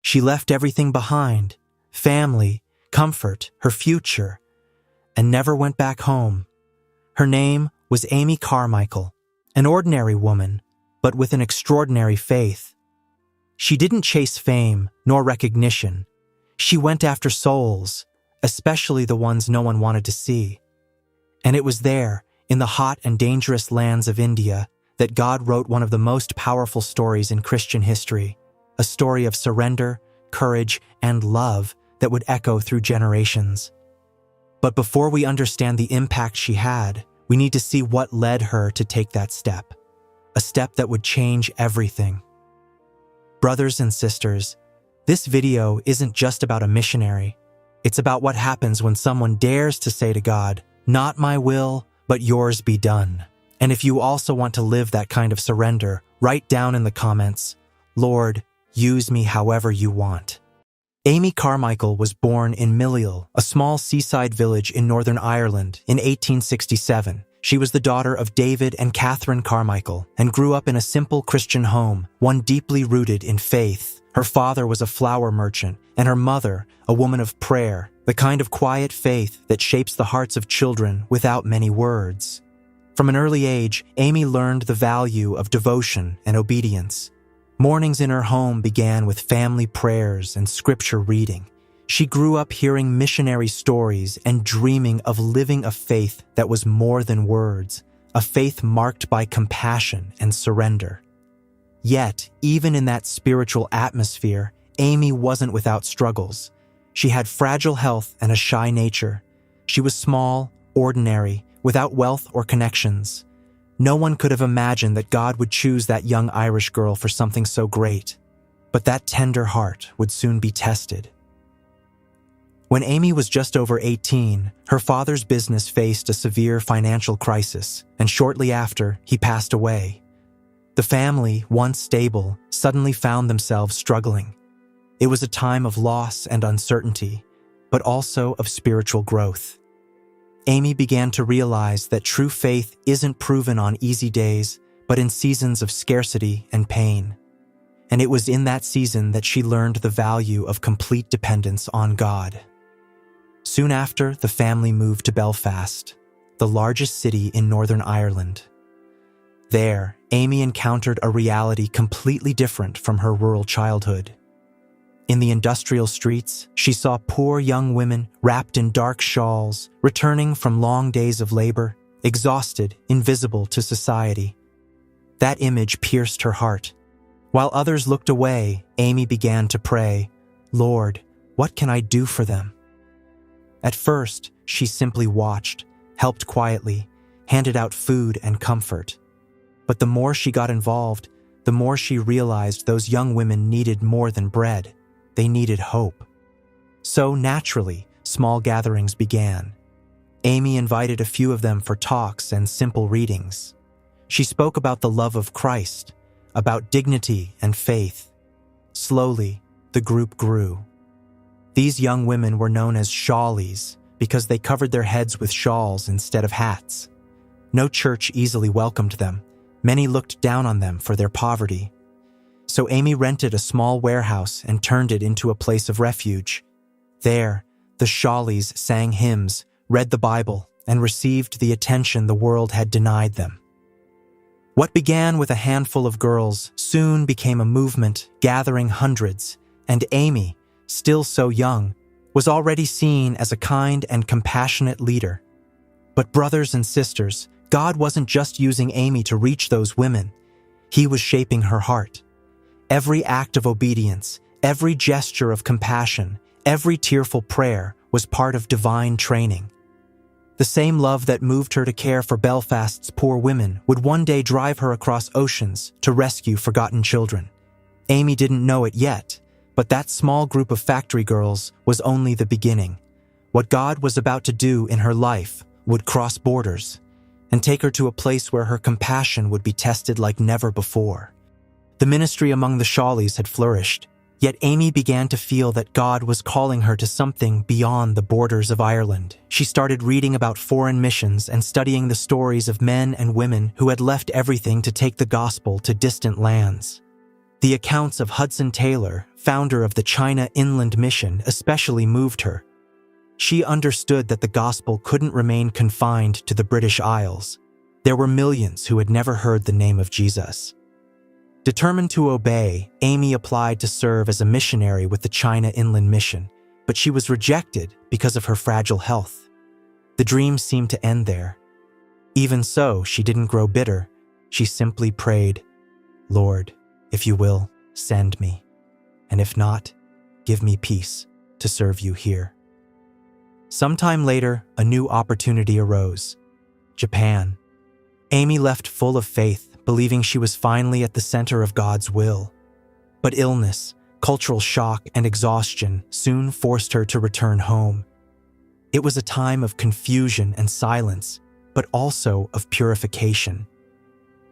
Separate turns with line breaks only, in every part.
She left everything behind: family, comfort, her future, and never went back home. Her name was Amy Carmichael, an ordinary woman, but with an extraordinary faith. She didn't chase fame nor recognition. She went after souls, especially the ones no one wanted to see. And it was there, in the hot and dangerous lands of India, that God wrote one of the most powerful stories in Christian history, a story of surrender, courage, and love that would echo through generations. But before we understand the impact she had, we need to see what led her to take that step, a step that would change everything. Brothers and sisters, this video isn't just about a missionary. It's about what happens when someone dares to say to God, "Not my will, but yours be done." And if you also want to live that kind of surrender, write down in the comments, "Lord, use me however you want." Amy Carmichael was born in Milliel, a small seaside village in Northern Ireland, in 1867. She was the daughter of David and Catherine Carmichael and grew up in a simple Christian home, one deeply rooted in faith. Her father was a flour merchant, and her mother, a woman of prayer, the kind of quiet faith that shapes the hearts of children without many words. From an early age, Amy learned the value of devotion and obedience. Mornings in her home began with family prayers and scripture reading. She grew up hearing missionary stories and dreaming of living a faith that was more than words, a faith marked by compassion and surrender. Yet, even in that spiritual atmosphere, Amy wasn't without struggles. She had fragile health and a shy nature. She was small, ordinary, without wealth or connections. No one could have imagined that God would choose that young Irish girl for something so great. But that tender heart would soon be tested. When Amy was just over 18, her father's business faced a severe financial crisis, and shortly after, he passed away. The family, once stable, suddenly found themselves struggling. It was a time of loss and uncertainty, but also of spiritual growth. Amy began to realize that true faith isn't proven on easy days, but in seasons of scarcity and pain. And it was in that season that she learned the value of complete dependence on God. Soon after, the family moved to Belfast, the largest city in Northern Ireland. There, Amy encountered a reality completely different from her rural childhood. In the industrial streets, she saw poor young women wrapped in dark shawls, returning from long days of labor, exhausted, invisible to society. That image pierced her heart. While others looked away, Amy began to pray, "Lord, what can I do for them?" At first, she simply watched, helped quietly, handed out food and comfort. But the more she got involved, the more she realized those young women needed more than bread. They needed hope. So naturally, small gatherings began. Amy invited a few of them for talks and simple readings. She spoke about the love of Christ, about dignity and faith. Slowly, the group grew. These young women were known as shawlies because they covered their heads with shawls instead of hats. No church easily welcomed them. Many looked down on them for their poverty. So Amy rented a small warehouse and turned it into a place of refuge. There, the shawlies sang hymns, read the Bible, and received the attention the world had denied them. What began with a handful of girls soon became a movement, gathering hundreds, and Amy, still so young, was already seen as a kind and compassionate leader. But brothers and sisters, God wasn't just using Amy to reach those women. He was shaping her heart. Every act of obedience, every gesture of compassion, every tearful prayer was part of divine training. The same love that moved her to care for Belfast's poor women would one day drive her across oceans to rescue forgotten children. Amy didn't know it yet, but that small group of factory girls was only the beginning. What God was about to do in her life would cross borders and take her to a place where her compassion would be tested like never before. The ministry among the shawlies had flourished, yet Amy began to feel that God was calling her to something beyond the borders of Ireland. She started reading about foreign missions and studying the stories of men and women who had left everything to take the gospel to distant lands. The accounts of Hudson Taylor, founder of the China Inland Mission, especially moved her. She understood that the gospel couldn't remain confined to the British Isles. There were millions who had never heard the name of Jesus. Determined to obey, Amy applied to serve as a missionary with the China Inland Mission, but she was rejected because of her fragile health. The dream seemed to end there. Even so, she didn't grow bitter. She simply prayed, "Lord, if you will, send me. And if not, give me peace to serve you here." Sometime later, a new opportunity arose. Japan. Amy left full of faith, believing she was finally at the center of God's will. But illness, cultural shock, and exhaustion soon forced her to return home. It was a time of confusion and silence, but also of purification.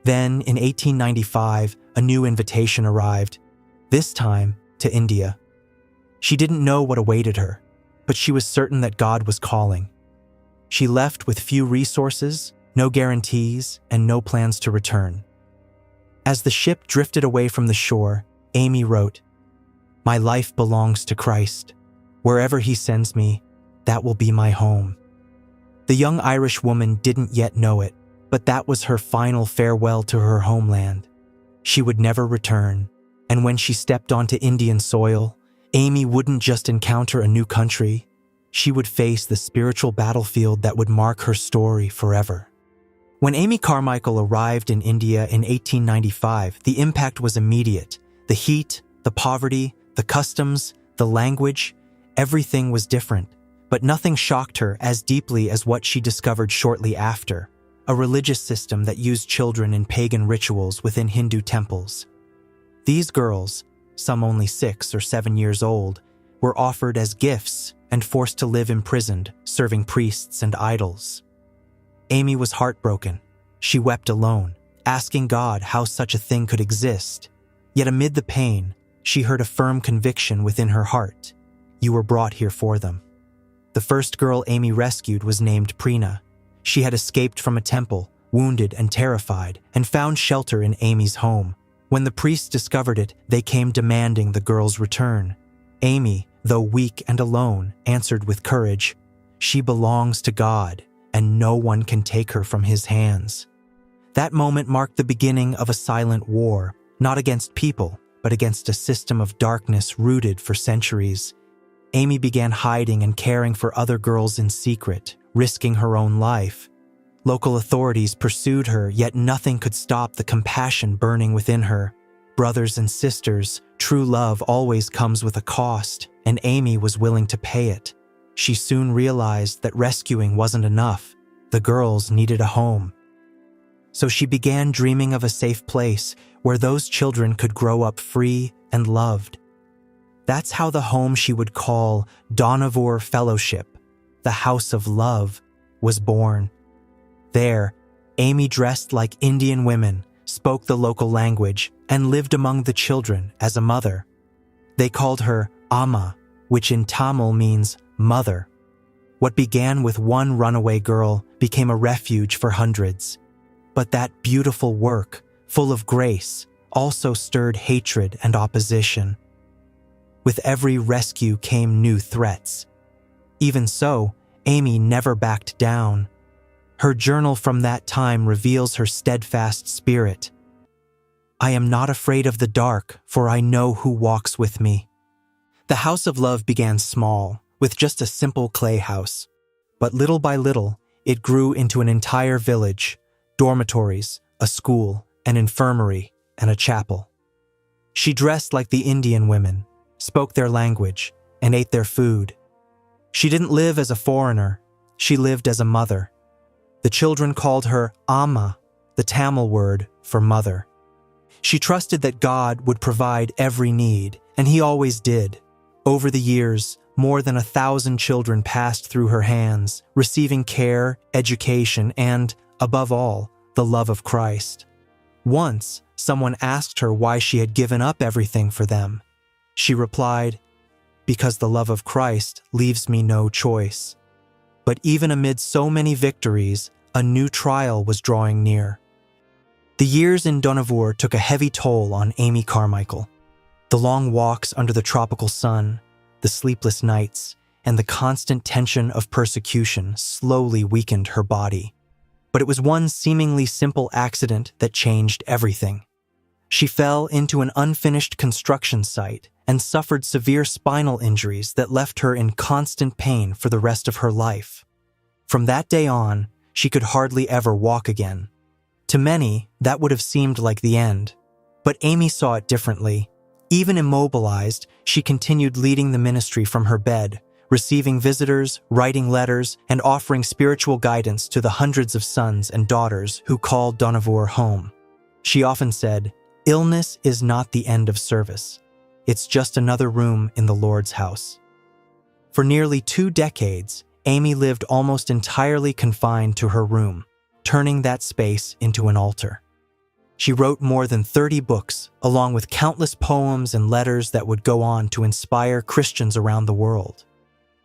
Then, in 1895, a new invitation arrived, this time to India. She didn't know what awaited her, but she was certain that God was calling. She left with few resources, no guarantees, and no plans to return. As the ship drifted away from the shore, Amy wrote, "My life belongs to Christ. Wherever he sends me, that will be my home." The young Irish woman didn't yet know it, but that was her final farewell to her homeland. She would never return, and when she stepped onto Indian soil, Amy wouldn't just encounter a new country, she would face the spiritual battlefield that would mark her story forever. When Amy Carmichael arrived in India in 1895, the impact was immediate. The heat, the poverty, the customs, the language, everything was different. But nothing shocked her as deeply as what she discovered shortly after, a religious system that used children in pagan rituals within Hindu temples. These girls, some only 6 or 7 years old, were offered as gifts and forced to live imprisoned, serving priests and idols. Amy was heartbroken. She wept alone, asking God how such a thing could exist. Yet amid the pain, she heard a firm conviction within her heart. You were brought here for them. The first girl Amy rescued was named Preena. She had escaped from a temple, wounded and terrified, and found shelter in Amy's home. When the priests discovered it, they came demanding the girl's return. Amy, though weak and alone, answered with courage, "She belongs to God, and no one can take her from his hands." That moment marked the beginning of a silent war, not against people, but against a system of darkness rooted for centuries. Amy began hiding and caring for other girls in secret, risking her own life. Local authorities pursued her, yet nothing could stop the compassion burning within her. Brothers and sisters, true love always comes with a cost, and Amy was willing to pay it. She soon realized that rescuing wasn't enough. The girls needed a home. So she began dreaming of a safe place where those children could grow up free and loved. That's how the home she would call Dohnavur Fellowship, the House of Love, was born. There, Amy dressed like Indian women, spoke the local language, and lived among the children as a mother. They called her Amma, which in Tamil means mother. What began with one runaway girl became a refuge for hundreds. But that beautiful work, full of grace, also stirred hatred and opposition. With every rescue came new threats. Even so, Amy never backed down. Her journal from that time reveals her steadfast spirit. "I am not afraid of the dark, for I know who walks with me." The House of Love began small, with just a simple clay house. But little by little, it grew into an entire village, dormitories, a school, an infirmary, and a chapel. She dressed like the Indian women, spoke their language, and ate their food. She didn't live as a foreigner, she lived as a mother. The children called her Amma, the Tamil word for mother. She trusted that God would provide every need, and he always did. Over the years, more than 1,000 children passed through her hands, receiving care, education, and, above all, the love of Christ. Once, someone asked her why she had given up everything for them. She replied, "Because the love of Christ leaves me no choice." But even amid so many victories, a new trial was drawing near. The years in Dohnavur took a heavy toll on Amy Carmichael. The long walks under the tropical sun, the sleepless nights, and the constant tension of persecution slowly weakened her body. But it was one seemingly simple accident that changed everything. She fell into an unfinished construction site and suffered severe spinal injuries that left her in constant pain for the rest of her life. From that day on, she could hardly ever walk again. To many, that would have seemed like the end. But Amy saw it differently. Even immobilized, she continued leading the ministry from her bed, receiving visitors, writing letters, and offering spiritual guidance to the hundreds of sons and daughters who called Dohnavur home. She often said, "Illness is not the end of service. It's just another room in the Lord's house." For nearly 2 decades, Amy lived almost entirely confined to her room, turning that space into an altar. She wrote more than 30 books, along with countless poems and letters that would go on to inspire Christians around the world.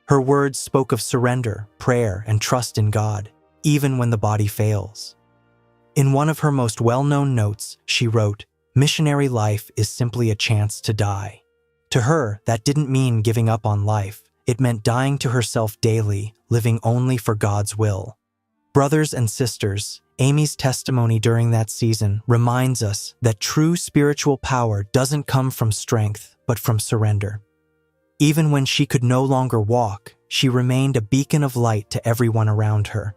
Her words spoke of surrender, prayer, and trust in God, even when the body fails. In one of her most well-known notes, she wrote, "Missionary life is simply a chance to die." To her, that didn't mean giving up on life. It meant dying to herself daily, living only for God's will. Brothers and sisters, Amy's testimony during that season reminds us that true spiritual power doesn't come from strength, but from surrender. Even when she could no longer walk, she remained a beacon of light to everyone around her.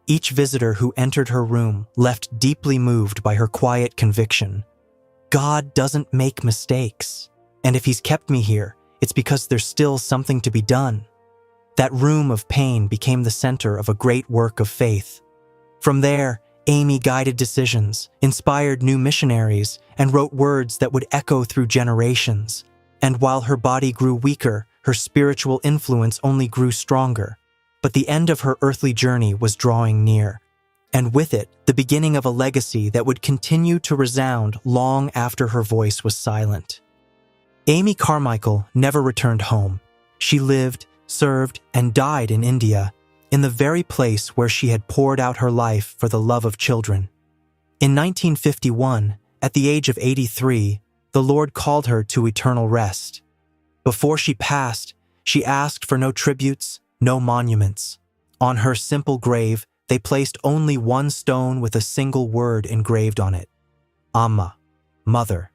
Each visitor who entered her room left deeply moved by her quiet conviction. God doesn't make mistakes, and if He's kept me here, it's because there's still something to be done. That room of pain became the center of a great work of faith. From there, Amy guided decisions, inspired new missionaries, and wrote words that would echo through generations. And while her body grew weaker, her spiritual influence only grew stronger. But the end of her earthly journey was drawing near, and with it, the beginning of a legacy that would continue to resound long after her voice was silent. Amy Carmichael never returned home. She lived, served, and died in India, in the very place where she had poured out her life for the love of children. In 1951, at the age of 83, the Lord called her to eternal rest. Before she passed, she asked for no tributes, no monuments. On her simple grave, they placed only one stone with a single word engraved on it: Amma, Mother.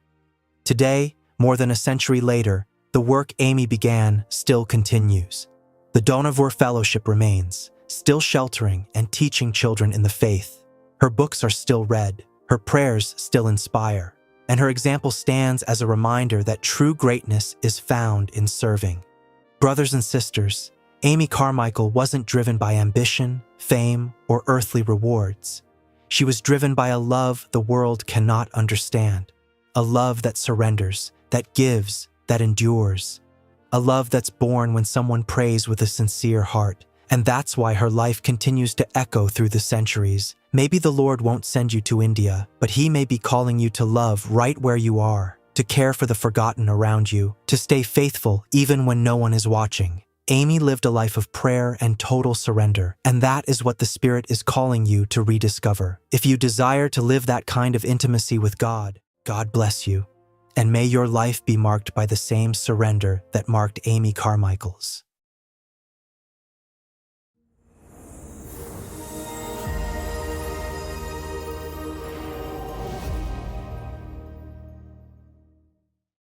Today, more than a century later, the work Amy began still continues. The Dohnavur Fellowship remains, still sheltering and teaching children in the faith. Her books are still read, her prayers still inspire, and her example stands as a reminder that true greatness is found in serving. Brothers and sisters, Amy Carmichael wasn't driven by ambition, fame, or earthly rewards. She was driven by a love the world cannot understand, a love that surrenders, that gives, that endures. A love that's born when someone prays with a sincere heart, and that's why her life continues to echo through the centuries. Maybe the Lord won't send you to India, but He may be calling you to love right where you are, to care for the forgotten around you, to stay faithful even when no one is watching. Amy lived a life of prayer and total surrender, and that is what the Spirit is calling you to rediscover. If you desire to live that kind of intimacy with God, God bless you. And may your life be marked by the same surrender that marked Amy Carmichael's.